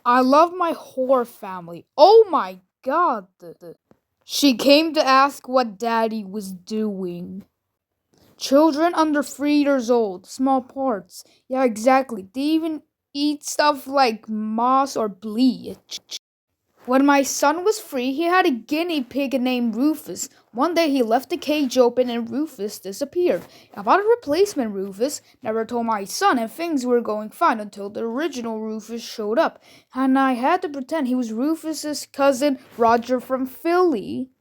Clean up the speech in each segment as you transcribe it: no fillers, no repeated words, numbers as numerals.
I love my whore family. Oh my god. She came to ask what daddy was doing. Children under 3 years old, small parts. Yeah, exactly. They even eat stuff like moss or bleach. When my son was 3, he had a guinea pig named Rufus. One day he left the cage open and Rufus disappeared. I bought a replacement Rufus, never told my son, and things were going fine until the original Rufus showed up. And I had to pretend he was Rufus's cousin Roger from Philly.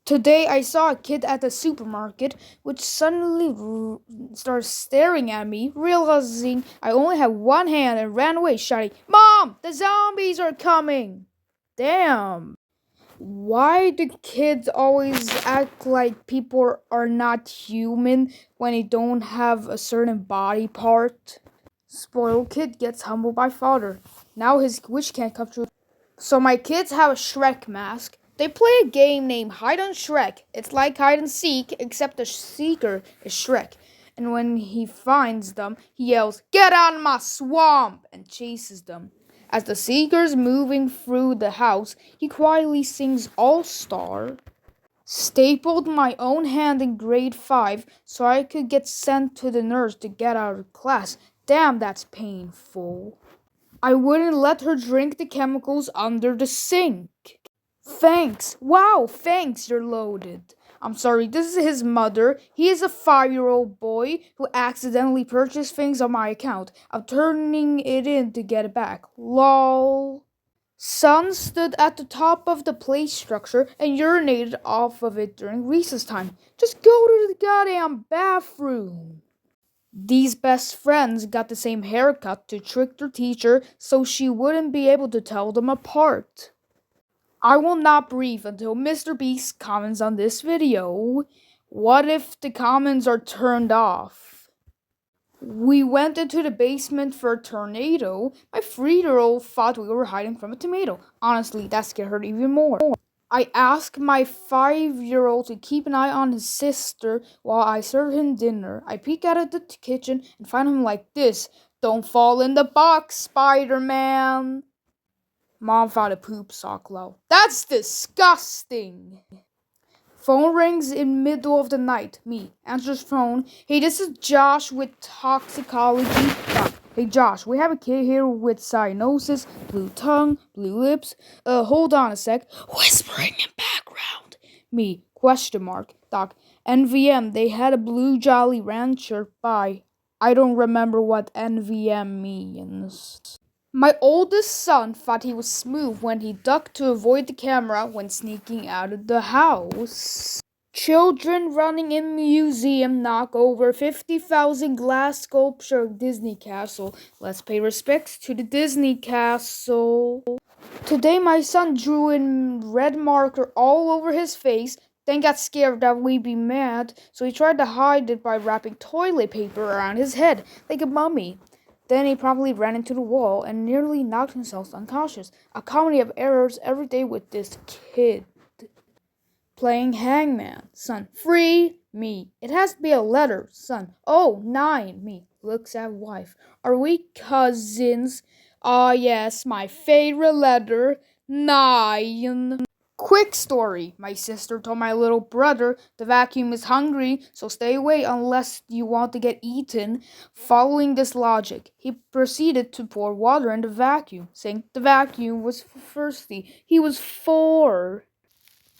Today I saw a kid at the supermarket which suddenly started staring at me, realizing I only had one hand and ran away shouting, "Mom, the zombies are coming!" Damn. Why do kids always act like people are not human when they don't have a certain body part? Spoiled kid gets humbled by father. Now his wish can't come true. So my kids have a Shrek mask. They play a game named Hide and Shrek. It's like hide and seek, except the seeker is Shrek. And when he finds them, he yells, "Get out of my swamp!" and chases them. As the seeker's moving through the house, he quietly sings All Star. Stapled my own hand in grade 5 so I could get sent to the nurse to get out of class. Damn, that's painful. I wouldn't let her drink the chemicals under the sink. Thanks. Wow, thanks, you're loaded. I'm sorry, this is his mother. He is a 5-year-old boy who accidentally purchased things on my account. I'm turning it in to get it back. Lol. Son stood at the top of the play structure and urinated off of it during recess time. Just go to the goddamn bathroom. These best friends got the same haircut to trick their teacher so she wouldn't be able to tell them apart. I will not breathe until Mr. Beast comments on this video. What if the comments are turned off? We went into the basement for a tornado. My 3-year-old thought we were hiding from a tomato. Honestly, that scared her even more. I asked my 5-year-old to keep an eye on his sister while I served him dinner. I peek out of the kitchen and find him like this. "Don't fall in the box, Spider-Man." Mom found a poop sock, lol. That's disgusting. Phone rings in middle of the night. Me. Answers phone. "Hey, this is Josh with toxicology." "Hey Josh, we have a kid here with cyanosis, blue tongue, blue lips. Hold on a sec." Whispering in background. Me. Question mark. Doc. "NVM, they had a blue Jolly Rancher. Bye." I don't remember what NVM means. My oldest son thought he was smooth when he ducked to avoid the camera when sneaking out of the house. Children running in museum knock over 50,000 glass sculpture of Disney Castle. Let's pay respects to the Disney Castle. Today my son drew in red marker all over his face, then got scared that we'd be mad, so he tried to hide it by wrapping toilet paper around his head like a mummy. Then he promptly ran into the wall and nearly knocked himself unconscious. A comedy of errors every day with this kid. Playing hangman. Son. "Free." Me. "It has to be a letter." Son. "Oh, 9. Me. Looks at wife. "Are we cousins?" "Ah, yes, my favorite letter. 9. Quick story. My sister told my little brother the vacuum is hungry, so stay away unless you want to get eaten. Following this logic, he proceeded to pour water in the vacuum, saying the vacuum was thirsty. He was 4.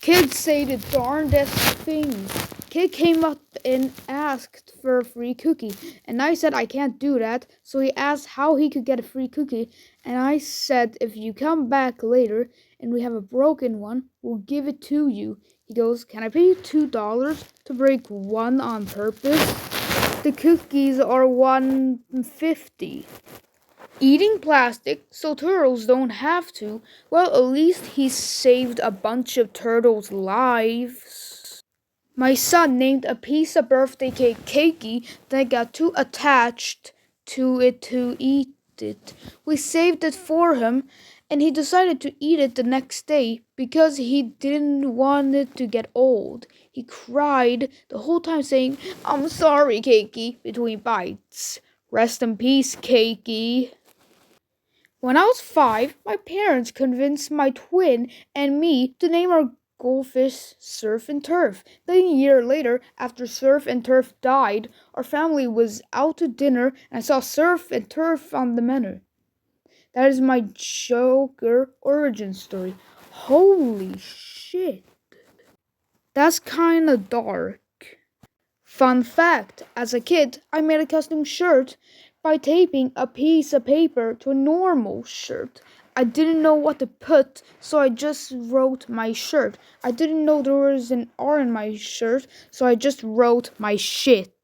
Kids say the darndest things. Kid came up and asked for a free cookie, and I said I can't do that, so he asked how he could get a free cookie, and I said if you come back later and we have a broken one, we'll give it to you. He goes, "Can I pay you $2 to break one on purpose? The cookies are $1.50. Eating plastic so turtles don't have to. Well, at least he saved a bunch of turtles' lives." My son named a piece of birthday cake Cakey, then got too attached to it to eat it. We saved it for him, and he decided to eat it the next day because he didn't want it to get old. He cried the whole time saying, "I'm sorry, Cakey," between bites. Rest in peace, Cakey. When I was 5, my parents convinced my twin and me to name our goldfish Surf and Turf. Then a year later, after Surf and Turf died, our family was out to dinner and I saw Surf and Turf on the menu. That is my Joker origin story. Holy shit. That's kinda dark. Fun fact, as a kid, I made a custom shirt by taping a piece of paper to a normal shirt. I didn't know what to put, so I just wrote my shirt. I didn't know there was an R in my shirt, so I just wrote my shit.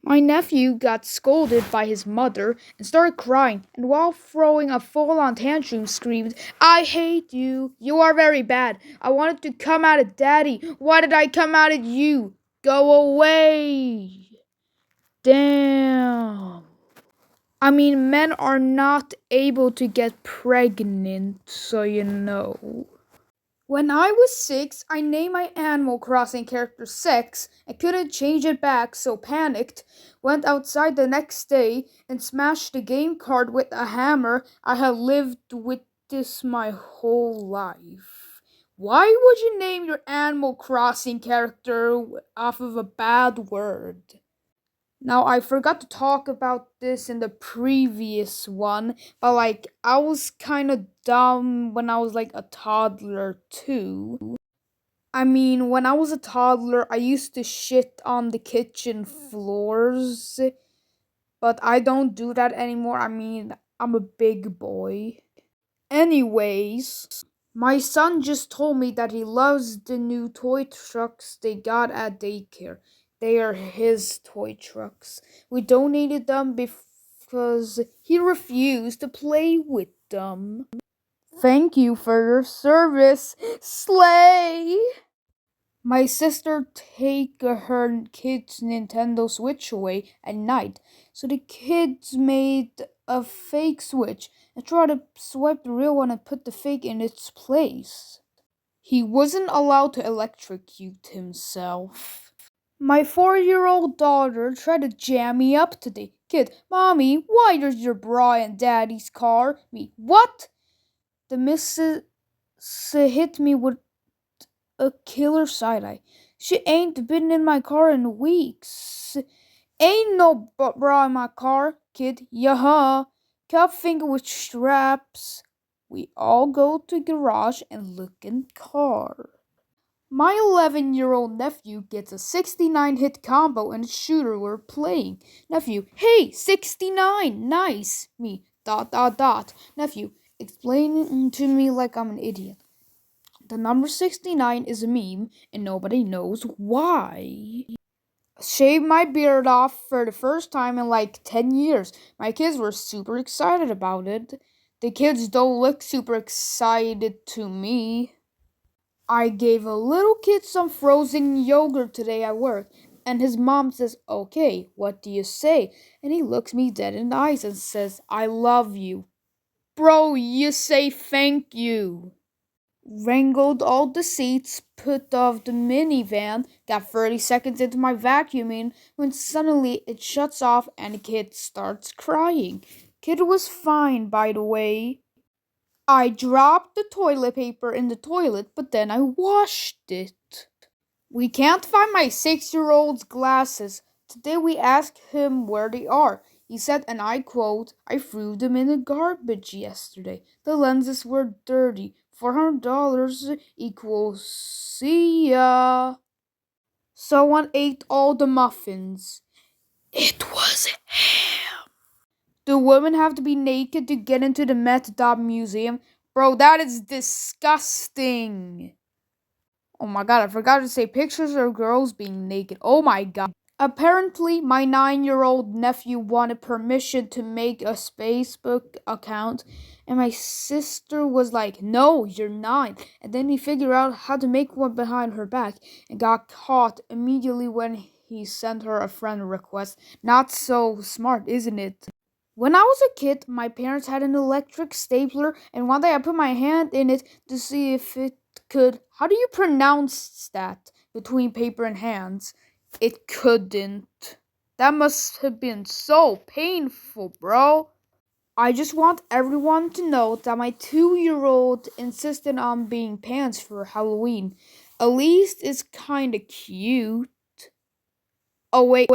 My nephew got scolded by his mother and started crying, and while throwing a full-on tantrum screamed, "I hate you! You are very bad! I wanted to come out at Daddy! Why did I come out at you? Go away!" Damn. I mean, men are not able to get pregnant, so you know. When I was 6, I named my Animal Crossing character Sex and couldn't change it back, so panicked, went outside the next day and smashed the game card with a hammer. I have lived with this my whole life. Why would you name your Animal Crossing character off of a bad word? Now, I forgot to talk about this in the previous one, but I was kind of dumb when I was like a toddler too. I mean, when I was a toddler, I used to shit on the kitchen floors, but I don't do that anymore. I mean, I'm a big boy. Anyways, my son just told me that he loves the new toy trucks they got at daycare. They are his toy trucks. We donated them because he refused to play with them. Thank you for your service, Slay! My sister take her kids' Nintendo Switch away at night, so the kids made a fake Switch and tried to swipe the real one and put the fake in its place. He wasn't allowed to electrocute himself. My 4-year-old daughter tried to jam me up today. Kid, Mommy, why is your bra in Daddy's car? Me, what? The missus hit me with a killer side eye. She ain't been in my car in weeks. Ain't no bra in my car, kid. Yaha. Cup finger with straps. We all go to garage and look in car. My 11-year-old nephew gets a 69 hit combo in a shooter we're playing. Nephew, hey, 69, nice. Me, ... Nephew, explain to me like I'm an idiot. The number 69 is a meme, and nobody knows why. Shaved my beard off for the first time in like 10 years. My kids were super excited about it. The kids don't look super excited to me. I gave a little kid some frozen yogurt today at work, and his mom says, "Okay, what do you say?" And he looks me dead in the eyes and says, "I love you." Bro, you say thank you. Wrangled all the seats, put off the minivan, got 30 seconds into my vacuuming when suddenly it shuts off and the kid starts crying. Kid was fine, by the way. I dropped the toilet paper in the toilet, but then I washed it. We can't find my 6-year-old's glasses. Today we asked him where they are. He said, and I quote, "I threw them in the garbage yesterday. The lenses were dirty. $400 equals see ya." Someone ate all the muffins. It was ham. Do women have to be naked to get into the Met Museum? Bro, that is disgusting. Oh my god, I forgot to say pictures of girls being naked. Oh my god. Apparently, my 9-year-old nephew wanted permission to make a Facebook account, and my sister was like, "No, you're 9." And then he figured out how to make one behind her back and got caught immediately when he sent her a friend request. Not so smart, isn't it? When I was a kid, my parents had an electric stapler, and one day I put my hand in it to see if it could. How do you pronounce that? Between paper and hands? It couldn't. That must have been so painful, bro. I just want everyone to know that my 2-year-old insisted on being pants for Halloween. At least it's kinda cute. Oh, wait.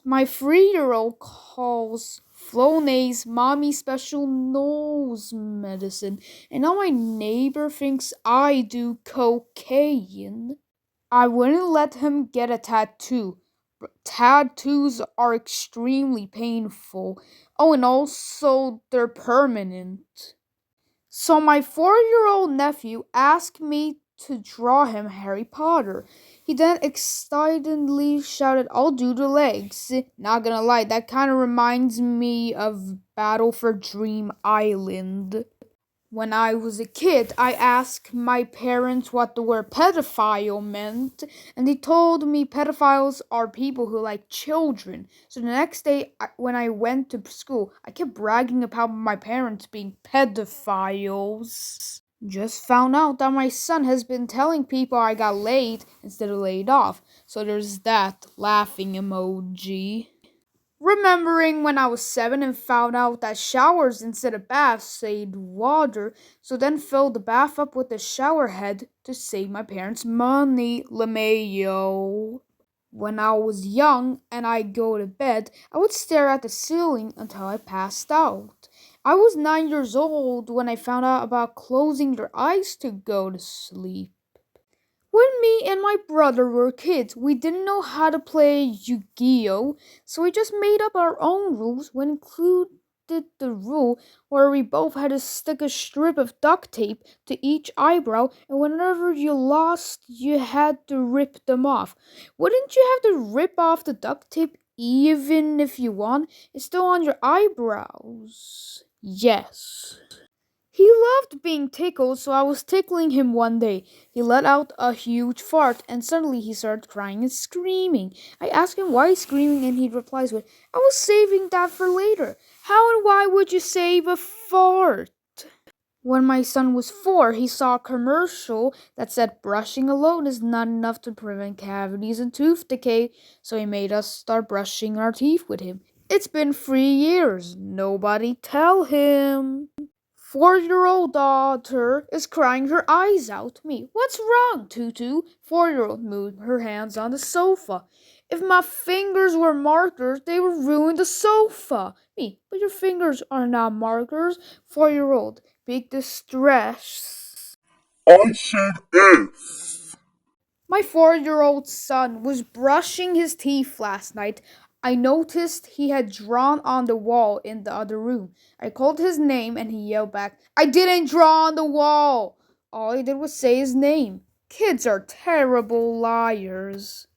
My 3-year-old calls Flonase mommy special nose medicine, and now my neighbor thinks I do cocaine. I wouldn't let him get a tattoo. Tattoos are extremely painful. Oh, and also they're permanent. So my 4-year-old nephew asked me to draw him Harry Potter. He then excitedly shouted, "I'll do the legs." Not gonna lie, that kind of reminds me of Battle for Dream Island. When I was a kid, I asked my parents what the word pedophile meant, and they told me pedophiles are people who like children. So the next day, when I went to school, I kept bragging about my parents being pedophiles. Just found out that my son has been telling people I got laid instead of laid off. So there's that laughing emoji. Remembering when I was 7 and found out that showers instead of baths saved water, so then filled the bath up with a shower head to save my parents money. LeMayo. When I was young and I'd go to bed, I would stare at the ceiling until I passed out. I was 9 years old when I found out about closing your eyes to go to sleep. When me and my brother were kids, we didn't know how to play Yu-Gi-Oh! So we just made up our own rules, which included the rule where we both had to stick a strip of duct tape to each eyebrow, and whenever you lost, you had to rip them off. Wouldn't you have to rip off the duct tape even if you won? It's still on your eyebrows. Yes. He loved being tickled, so I was tickling him one day. He let out a huge fart, and suddenly he started crying and screaming. I asked him why he's screaming, and he replies with, "I was saving that for later." How and why would you save a fart? When my son was 4, he saw a commercial that said brushing alone is not enough to prevent cavities and tooth decay, so he made us start brushing our teeth with him. It's been 3 years. Nobody tell him. 4-year-old daughter is crying her eyes out. Me, what's wrong, Tutu? 4-year-old moved her hands on the sofa. If my fingers were markers, they would ruin the sofa. Me, but your fingers are not markers. 4-year-old, big distress. I said if. My 4-year-old son was brushing his teeth last night. I noticed he had drawn on the wall in the other room. I called his name and he yelled back, "I didn't draw on the wall!" All I did was say his name. Kids are terrible liars.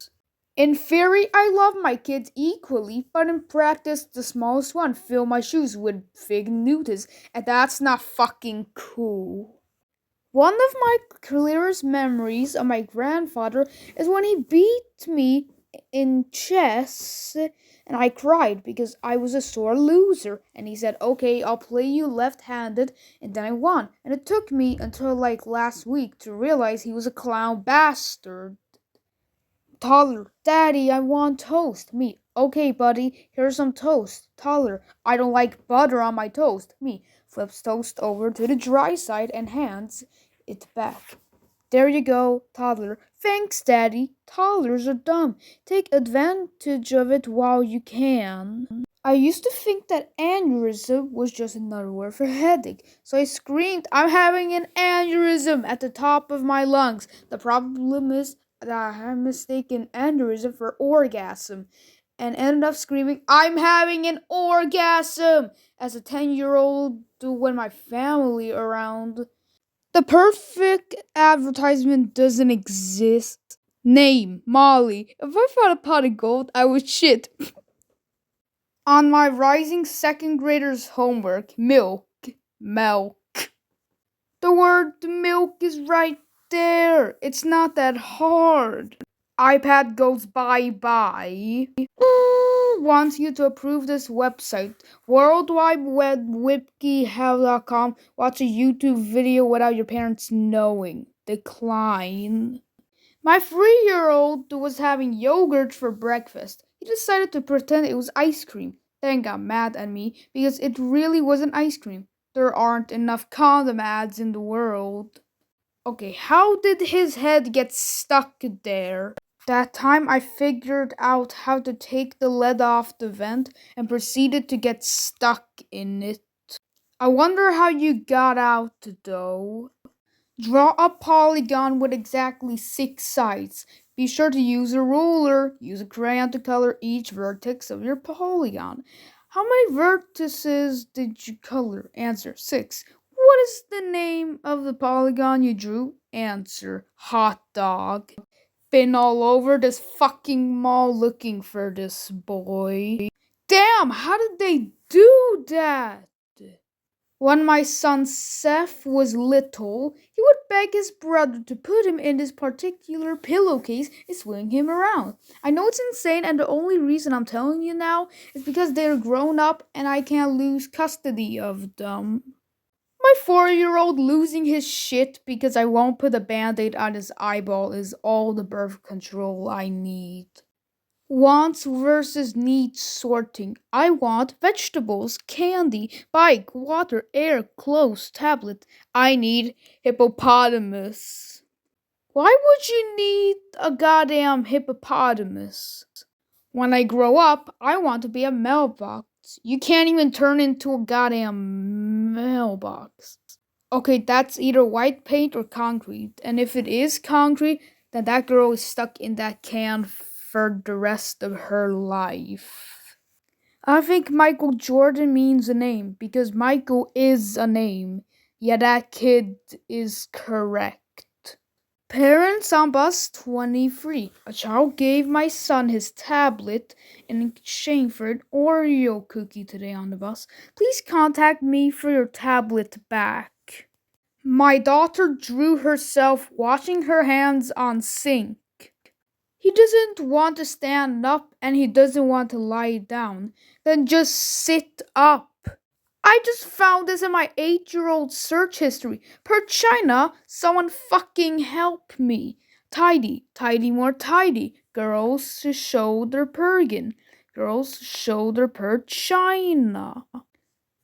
In theory, I love my kids equally, but in practice, the smallest one filled my shoes with fig Newtons, and that's not fucking cool. One of my clearest memories of my grandfather is when he beat me in chess and I cried because I was a sore loser. And he said, "Okay, I'll play you left handed," and then I won. And it took me until like last week to realize he was a clown bastard. Toddler, "Daddy, I want toast." Me, "Okay, buddy, here's some toast." Toddler, "I don't like butter on my toast." Me, flips toast over to the dry side and hands it back. "There you go." Toddler, "Thanks, Daddy." Toddlers are dumb. Take advantage of it while you can. I used to think that aneurysm was just another word for headache, so I screamed, "I'm having an aneurysm" at the top of my lungs. The problem is that I had mistaken aneurysm for orgasm and ended up screaming, "I'm having an orgasm" as a 10-year-old when my family around. The perfect advertisement doesn't exist. Name, Molly. If I found a pot of gold, I would shit. On my rising second grader's homework, milk. The word milk is right there. It's not that hard. iPad goes bye-bye. Wants you to approve this website. World Wide Web WikiHow.com. Watch a YouTube video without your parents knowing. Decline. My 3-year-old was having yogurt for breakfast. He decided to pretend it was ice cream. then got mad at me because it really wasn't ice cream. There aren't enough condom ads in the world. Okay, how did his head get stuck there? That time I figured out how to take the lid off the vent and proceeded to get stuck in it. I wonder how you got out though. Draw a polygon with exactly 6 sides. Be sure to use a ruler. Use a crayon to color each vertex of your polygon. How many vertices did you color? Answer: 6. What is the name of the polygon you drew? Answer: hot dog. Been all over this fucking mall looking for this boy. Damn, how did they do that? When my son Seth was little, he would beg his brother to put him in this particular pillowcase and swing him around. I know it's insane, and the only reason I'm telling you now is because they're grown up and I can't lose custody of them. My 4-year-old losing his shit because I won't put a band-aid on his eyeball is all the birth control I need. Wants versus needs sorting. I want vegetables, candy, bike, water, air, clothes, tablet. I need hippopotamus. Why would you need a goddamn hippopotamus? When I grow up, I want to be a mailbox. You can't even turn into a goddamn mailbox. Okay, that's either white paint or concrete. And if it is concrete, then that girl is stuck in that can for the rest of her life. I think Michael Jordan means a name because Michael is a name. Yeah, that kid is correct. Parents on bus 23. A child gave my son his tablet in exchange for an Oreo cookie today on the bus. Please contact me for your tablet back. My daughter drew herself washing her hands on sink. He doesn't want to stand up and he doesn't want to lie down. Then just sit up. I just found this in my 8-year-old search history. Per China, someone fucking help me. Tidy, tidy more tidy. Girls show their pergin. Girls show their per China.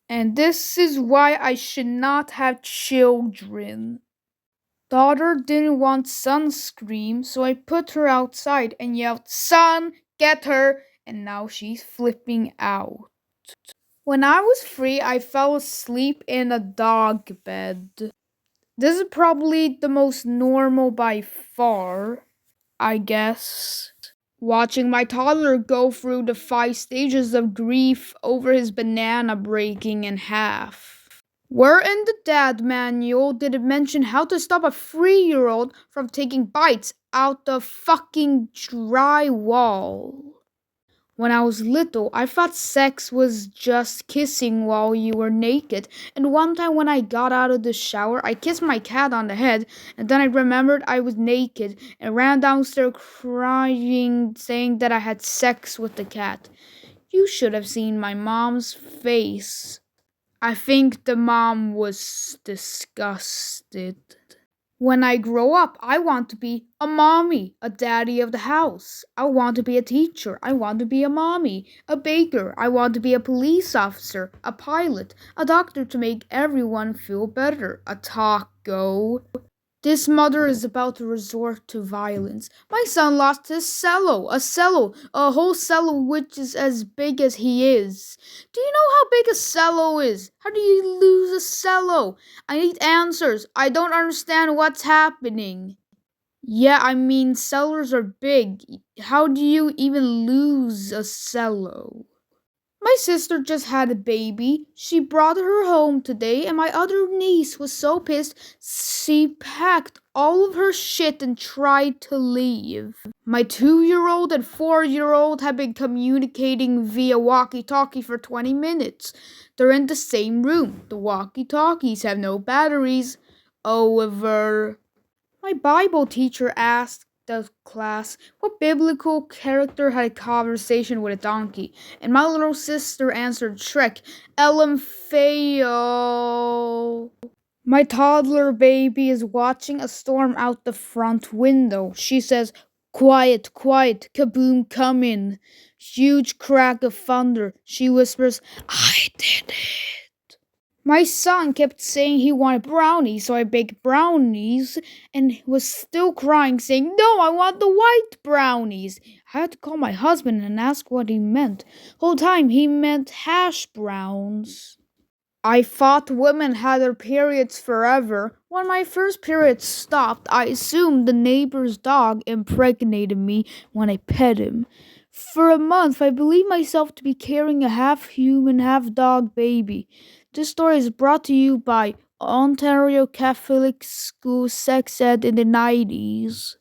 And this is why I should not have children. Daughter didn't want sunscreen, so I put her outside and yelled, "Son, get her!" And now she's flipping out. When I was free, I fell asleep in a dog bed. This is probably the most normal by far, I guess. Watching my toddler go through the 5 stages of grief over his banana breaking in half. Where in the dad manual did it mention how to stop a 3-year-old from taking bites out the fucking drywall? When I was little, I thought sex was just kissing while you were naked, and one time when I got out of the shower, I kissed my cat on the head, and then I remembered I was naked and ran downstairs crying, saying that I had sex with the cat. You should have seen my mom's face. I think the mom was disgusted. When I grow up, I want to be a mommy, a daddy of the house. I want to be a teacher. I want to be a mommy, a baker. I want to be a police officer, a pilot, a doctor to make everyone feel better, a taco. This mother is about to resort to violence. My son lost his cello, a whole cello which is as big as he is. Do you know how big a cello is? How do you lose a cello? I need answers. I don't understand what's happening. Yeah, I mean, cellos are big. How do you even lose a cello? My sister just had a baby. She brought her home today, and my other niece was so pissed she packed all of her shit and tried to leave. My 2-year-old and 4-year-old have been communicating via walkie-talkie for 20 minutes. They're in the same room. The walkie-talkies have no batteries. Over. My Bible teacher asked the class what biblical character had a conversation with a donkey, and my little sister answered Shrek, LMFAO. My toddler baby is watching a storm out the front window. She says, "Quiet, quiet, kaboom coming." Huge crack of thunder. She whispers, I did it. My son kept saying he wanted brownies, so I baked brownies and was still crying, saying, no, I want the white brownies. I had to call my husband and ask what he meant. Whole time he meant hash browns. I thought women had their periods forever. When my first period stopped, I assumed the neighbor's dog impregnated me when I pet him. For a month, I believed myself to be carrying a half human, half dog baby. This story is brought to you by Ontario Catholic School Sex Ed in the 90s.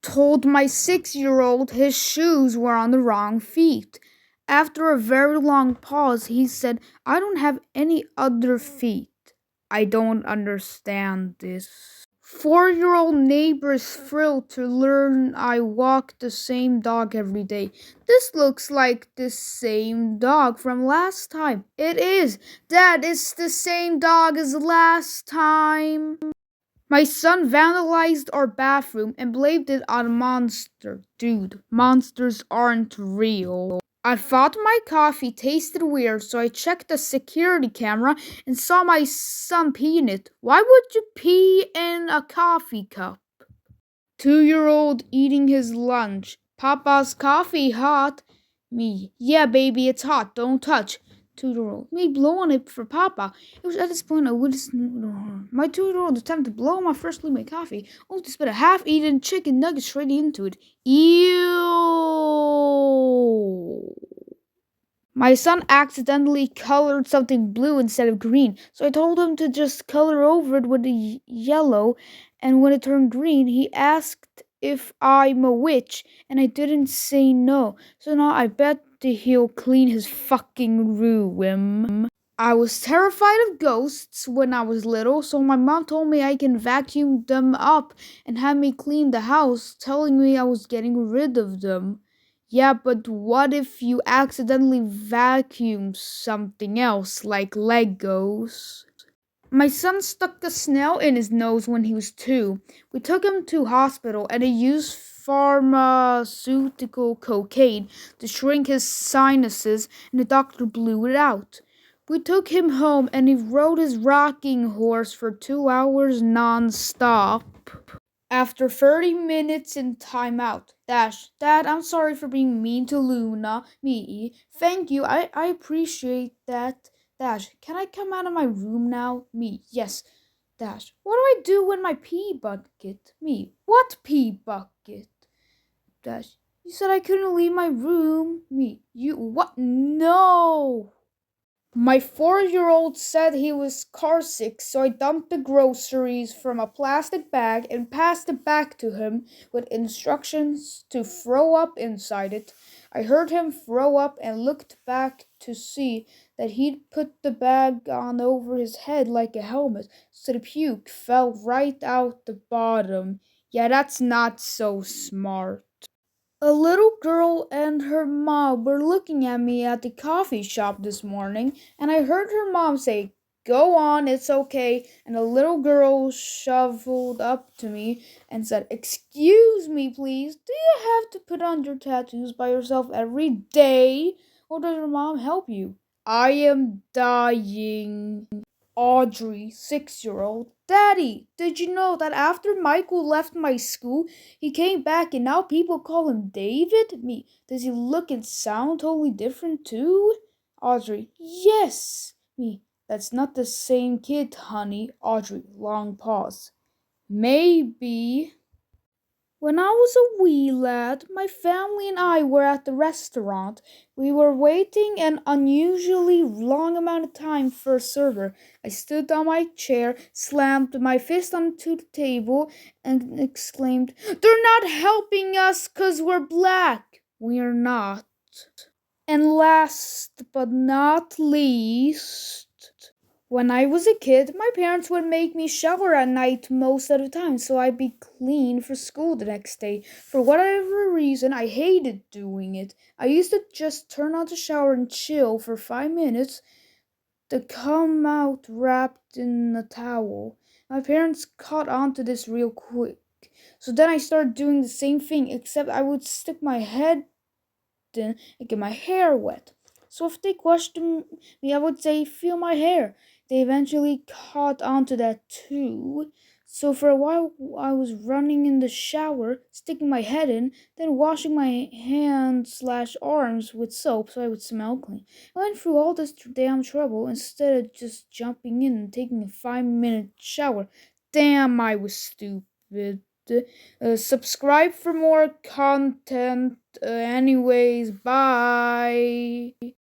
Told my 6-year-old his shoes were on the wrong feet. After a very long pause, he said, I don't have any other feet. I don't understand this. 4-year-old neighbor is thrilled to learn I walk the same dog every day. This looks like the same dog from last time. It is. Dad, it's the same dog as last time. My son vandalized our bathroom and blamed it on a monster. Dude, monsters aren't real. I thought my coffee tasted weird, so I checked the security camera and saw my son pee in it. Why would you pee in a coffee cup? 2-year-old eating his lunch. Papa's coffee hot. Me. Yeah, baby, it's hot. Don't touch. 2-year-old. Me blow on it for Papa. It was at this point I would just. My 2-year-old attempted to blow on my freshly made coffee, only to spit a half-eaten chicken nugget straight into it. Ew. My son accidentally colored something blue instead of green, so I told him to just color over it with a yellow, and when it turned green, he asked if I'm a witch, and I didn't say no, so now I bet he'll clean his fucking room. I was terrified of ghosts when I was little, so my mom told me I can vacuum them up and had me clean the house, telling me I was getting rid of them. Yeah, but what if you accidentally vacuum something else, like Legos? My son stuck a snail in his nose when he was 2. We took him to hospital and he used pharmaceutical cocaine to shrink his sinuses and the doctor blew it out. We took him home and he rode his rocking horse for 2 hours non-stop. After 30 minutes in timeout, Dad, I'm sorry for being mean to Luna. Me. Thank you. I appreciate that. Can I come out of my room now? Me. Yes. What do I do with my pee bucket? Me. What pee bucket? You said I couldn't leave my room. Me. You. What? No. My 4-year-old said he was car sick, so I dumped the groceries from a plastic bag and passed it back to him with instructions to throw up inside it. I heard him throw up and looked back to see that he'd put the bag on over his head like a helmet, so the puke fell right out the bottom. Yeah, that's not so smart. A little girl and her mom were looking at me at the coffee shop this morning, and I heard her mom say, go on, it's okay. And the little girl shuffled up to me and said, excuse me, please, do you have to put on your tattoos by yourself every day? Or does your mom help you? I am dying. Audrey, 6-year-old. Daddy, did you know that after Michael left my school, he came back and now people call him David? Me, does he look and sound totally different too? Audrey, yes. Me, that's not the same kid, honey. Audrey, long pause. Maybe. When I was a wee lad, my family and I were at the restaurant. We were waiting an unusually long amount of time for a server. I stood on my chair, slammed my fist onto the table, and exclaimed, they're not helping us 'cause we're black. We're not. And last but not least, when I was a kid, my parents would make me shower at night most of the time so I'd be clean for school the next day. For whatever reason, I hated doing it. I used to just turn on the shower and chill for 5 minutes to come out wrapped in a towel. My parents caught on to this real quick. So then I started doing the same thing, except I would stick my head in and get my hair wet. So if they questioned me, I would say, feel my hair. They eventually caught on to that too. So for a while, I was running in the shower, sticking my head in, then washing my hands slash arms with soap so I would smell clean. I went through all this damn trouble instead of just jumping in and taking a 5-minute shower. Damn, I was stupid. Subscribe for more content. Anyways, bye.